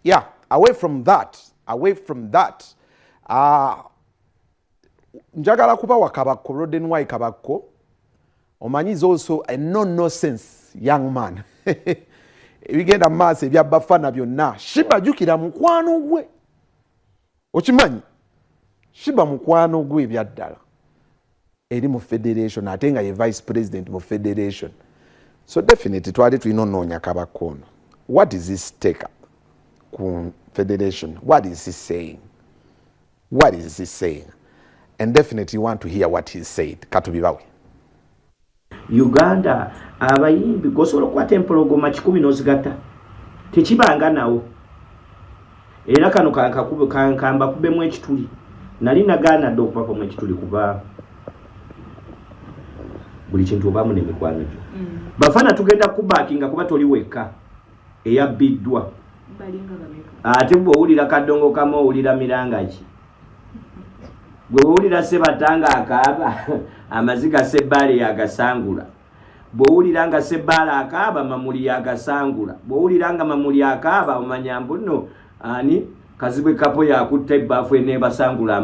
yeah, away from that, njagala kubawa Kabakko, Roden Why Kabakko. Omanyi is also a no-nonsense young man. Ebigenda maaso ebyabafana byonna Shiba jukira mukwano gwe. Okimanyi? Shiba mukwano gwe ebyaddala. Eri mu federation ate nga ye vice president mu federation. So definitely twali tulinonoonya Kabakko ono. What is his take up ku federation? What is he saying? What is he saying? And definitely you want to hear what he said. Katubibawe. Uganda abayimbi gosobola okukwata empologoma 10 n'ozigata tekibanga nawo era kano kankamba kubemu ekituli nali nagaanadde okubamu ekituli kuba buli kintu obamu n'emikwano gyo bafana tugenda kubakinga kuba toli wekka eyabbiddwa ate bw'owulira kaddongo kamu owulira miranga ki gwe owulira Ssebatanga akaaba amaziga Ssebaale yagasangula bw'owulira nga Ssebaale akaaba Mamuli yagasangula bw'owulira nga Mamuli akaaba omanya mbu nno ani Kazibwe Kapo yakutta ebbaafu eneebasangula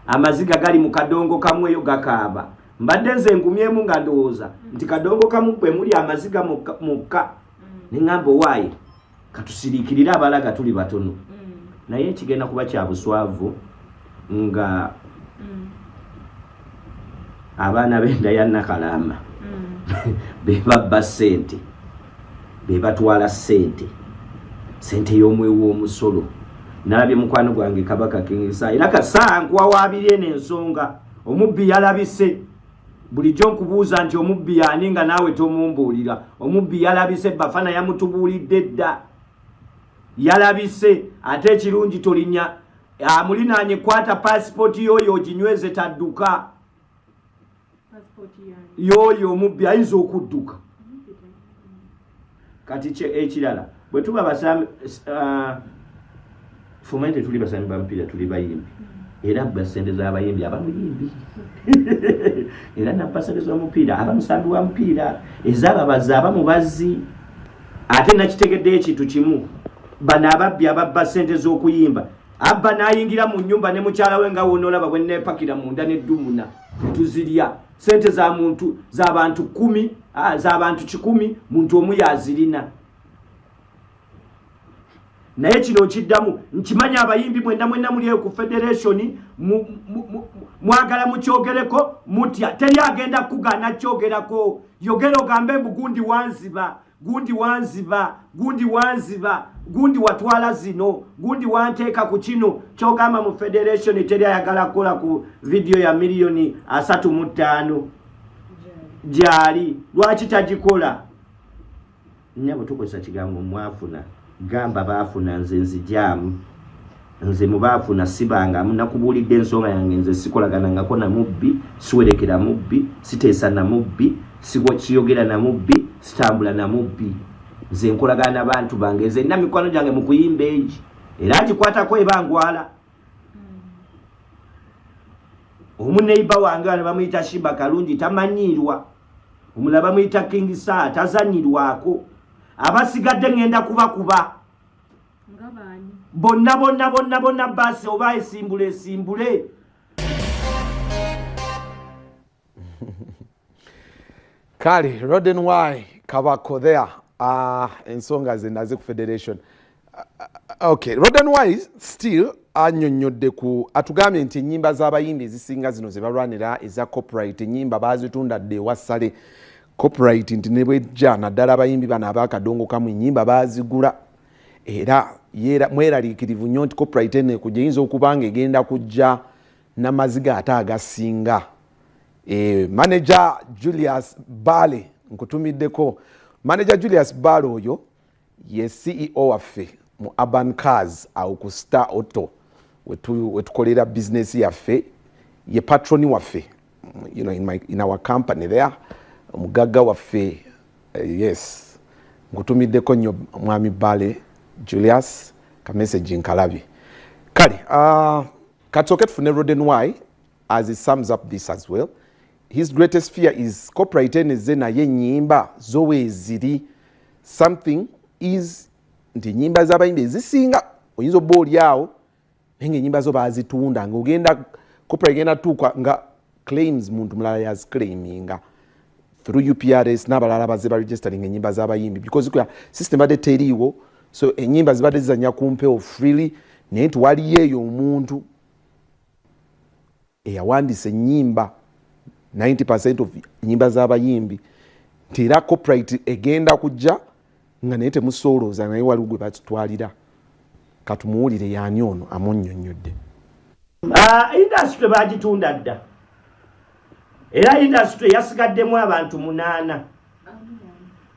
amaziga gali mu kadongo kamu eyo gakaaba mbadde nze ngumyemu nga ndowooza nti kadongo kamu bwe muli amaziga mukka ne ŋŋamba owaaye katusiriikirire abalaga tuli batono naye kigenda kuba kya buswavu nga abaana b'enda ya Nakalama bebabba ssente bebatwala ssente y'omwewo omusolo nalabye mukwano gwange Kabaka Kingisa era kasaa nkuwawaabirye n'ensonga omubbi yalabise bulijjo nkubuuza nti omubbi yani nga naawe tomumbuulira omubbi yalabise Bafana yamutubuulidde dda yalabise ate ekirungi tolinnya amulinaanye kwata passport yoyo oginyweze tadduka yoyo omubbi ayinza okudduka kati ekirala bwe tuba basami fumente tuli basami bamupiira tuli bayimbi era basente z'abayimbi abamuyimbi era nabbasente z'omupiira abamusambi wa mupiira ez'ababazi abamubazzi ate nakitegedde ekintu kimu bano ababbi ababba ssente z'okuyimba abba n'ayingira mu nnyumba ne mukyala we nga wonoolaba bwe neepakira munda n'eddumuna tuzirya ssente za muntu z'abantu 10 z'abantu 100 muntu omu yazirina naye kino nkiddamu nkimanya abayimbi mwenna muli ku federation mwagala mukyogereko mutya teri agenda kugaana kyogerako yogera ogambe mbu gundi wanziba gundi watwala zino gundi wanteeka ku kino kyogamba mu federation teri ayagala kukola ku video ya miliyoni 35 jali lwaki tagikola nyabo tukozesa kigambo mwafuna gamba baafuna nze nzijamu nze mubaafuna sibanga nakubuulidde ensonga yange nze sikolagana ngako na mubbi siwerekera mubbi siteesa na mubbi siyogera na mubbi sitambula na mubbi nze nkolagana n'abantu bange nze nina mikwano gyange mu kuyimba egi era agikwatako ebangwala omuneiba wange bano bamuyita Shiba Kalungi tamanyirwa omulala bamuyita King Saa tazanyirwako abasigadde ngenda kubakuba bonna basi oba esimbule Kale Roden Why Kabakko there ensonga ze naze ku federation okay Roden Why still anyonyodde ku atugambye nti ennyimba z'abayimbi ezisinga zino ze balwanira eza copyright ennyimba bazitunda dde wasale copyright nti ne bwejja naddala abayimbi bano abakadongo kamu ennyimba bazigula era mweraliikirivu nnyo nti copyright ene kugiyinza okubanga egenda kujja n'amaziga ate agasinga manager Julius Bale nkutumiddeko manager Julius Bale oyo ye CEO waffe mu Urban Cars au ku Star Auto wetukolera business yaffe ye patroni waffe you know in our company there mugagga waffe yes nkutumiddeko nnyo mwami Bale Julius ka message nkalabi kale katsoke tufune Roden Why as he sums up this as well. His greatest fear is copyright ene ze naye ennyimba zowe eziri something is nti ennyimba z'abayimbi ezisinga oyinza obba oli awo naye ng'ennyimba zo baazitunda ng'ogenda kopera egenda tuuka nga claims muntu mulala yaziclaiminga through UPRS n'abalala bazze baregistering ennyimba z'abayimbi because system badde teriiwo so ennyimba zibadde zizanya ku mpewo freely naye nti waliyo eyo omuntu eyawandiisa ennyimba 90% of ennyimba z'abayimbi nti era copyright egenda kujja nga naye temusoolooza naye waliwo gwe batutwalira katumuwulire yaani ono amunnyonnyodde. Industry bagitunda dda era industry yasigaddemu abantu 8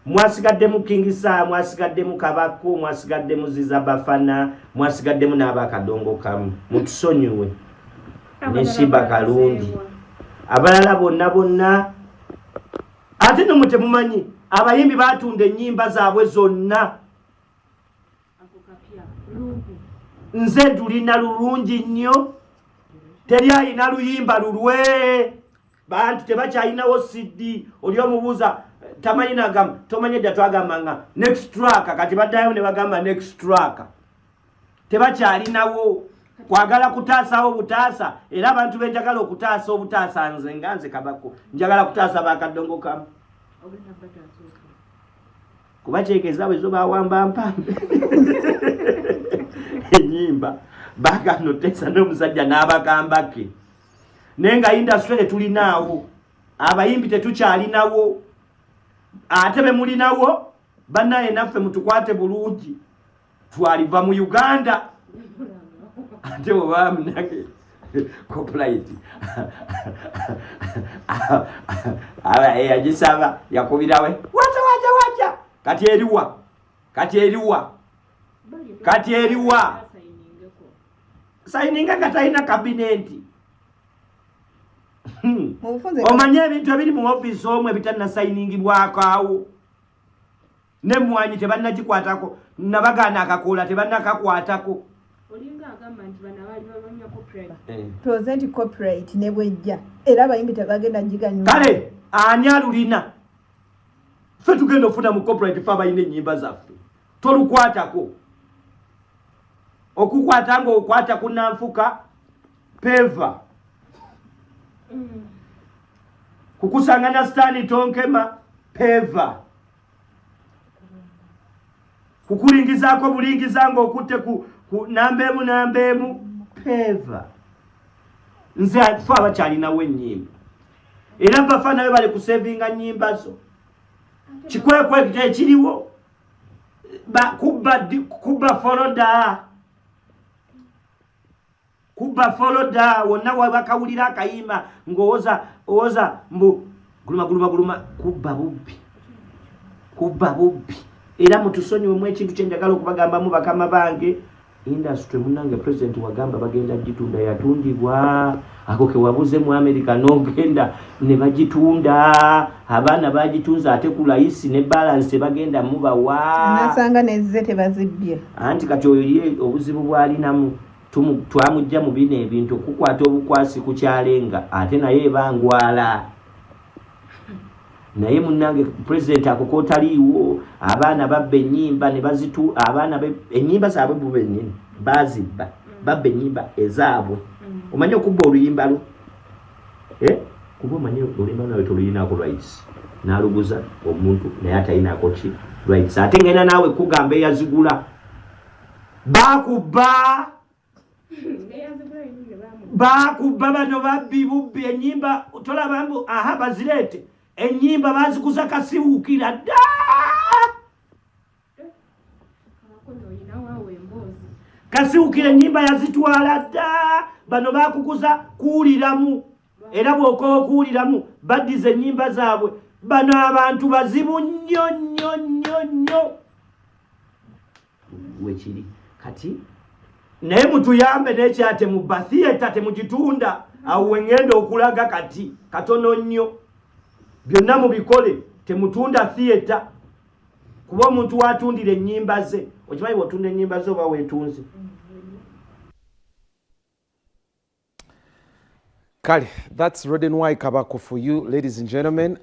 mwasigaddemu King Sam mwasigaddemu Kabako mwasigaddemu Ziza Bafana mwasigaddemu n'abakadongo kamu mutusonyiwe ne Shiba Kalungi abalala bonna ate no mutemumanyi abayimbi batunda ennyimba zaabwe zonna nze tulina lulungi nnyo teri alina luyimba lulwe bantu tebakyalinawo CD oli omubuuza tamanyi nagamba tomanyi edda twagambanga next track kati baddayo ne bagamba next track tebakyalinawo kwagala kutaasawo butaasa era abantu benjagala okutaasa obutaasa nze Kabako njagala kutaasa bakadongo kamu kuba kyekeza bwe zo bawamba mpambe ennyimba baganotesa n'omusajja n'abagambake naye nga industry tetulinaawo abayimbi tetukyalinawo ate be mulinawo bannaye naffe mutukwate bulungi twaliva mu Uganda ate obamunage copyright yagisaba yakubirawe wacha kati eriwa sayininga kataina kabineti omanye ebintu ebiri mu office omwe bitanna sayiningibwako awo nemwanyi tebannagikwatako nabagaana akakola tebannakakwatako olinga agamba nti bana bali babanya copyright present copyright ne bwejja era abayimbi tebagenda giganyu kale ani alulina ffe tugenda ofuna mu copyright fe abalina ennyimba zaffe tolukwatako okukwata nga okwata kunanfuka peva kukusangana Stani Tonkema peva kukulingizaako bulingiza nga okutte ku nambeemu peva nze fe abakyalinawo ennyimba era Bafana be bali kusevinga nnyimba zo kikwekwe ekiriwo kuba foloda wonna wabakawulira akayimba ng'owoza mbu guluma kubba bubbi era mutusonyiwemu ekintu kyenjagala okubagambamu bakama bange industry munange president wagamba bagenda gitunda yatundibwa ako kewabuze mu America n'ogenda ne bagitunda abaana bagitunza ate ku layisi ne balance bagenda mubawa nasanga nezze tebazibbye anti kati oyo ye obuzibu bwalinamu twamujja mu bino ebintu okukwata obukwasi ku kyalenga ate naye ebangwala naye munange president akokotaliiwo abaana babba ennyimba ne bazitu abaana ennyimba zaabwe bube nnyini bazibba babba ennyimba ezaabwe omanye okubba oluyimba lu kuba omanye oluyimba nawe toluyinaako rights n'aluguza omuntu naye atayinaako ki rights ate ngenda naawe kugamba eyazigula bakubba bano babbi bubbi ennyimba tolaba mbu bazireete ennyimba bazikuza kasiwukira dda kasiwukira ennyimba yazitwala dda bano bakukuza kuwuliramu era bw'okowa okuwuliramu baddiza ennyimba zaabwe bano abantu bazibu nnyo wekiri kati naye mutuyambe n'ekyate mu bathiyeta temugitunda awo wengenda okulaga kati katono nnyo byonna mubikole temutunda theater kuba omuntu watundira ennyimba ze okimanyi bw'otunda ennyimba ze oba weetunze kale that's Roden Y Kabako for you ladies and gentlemen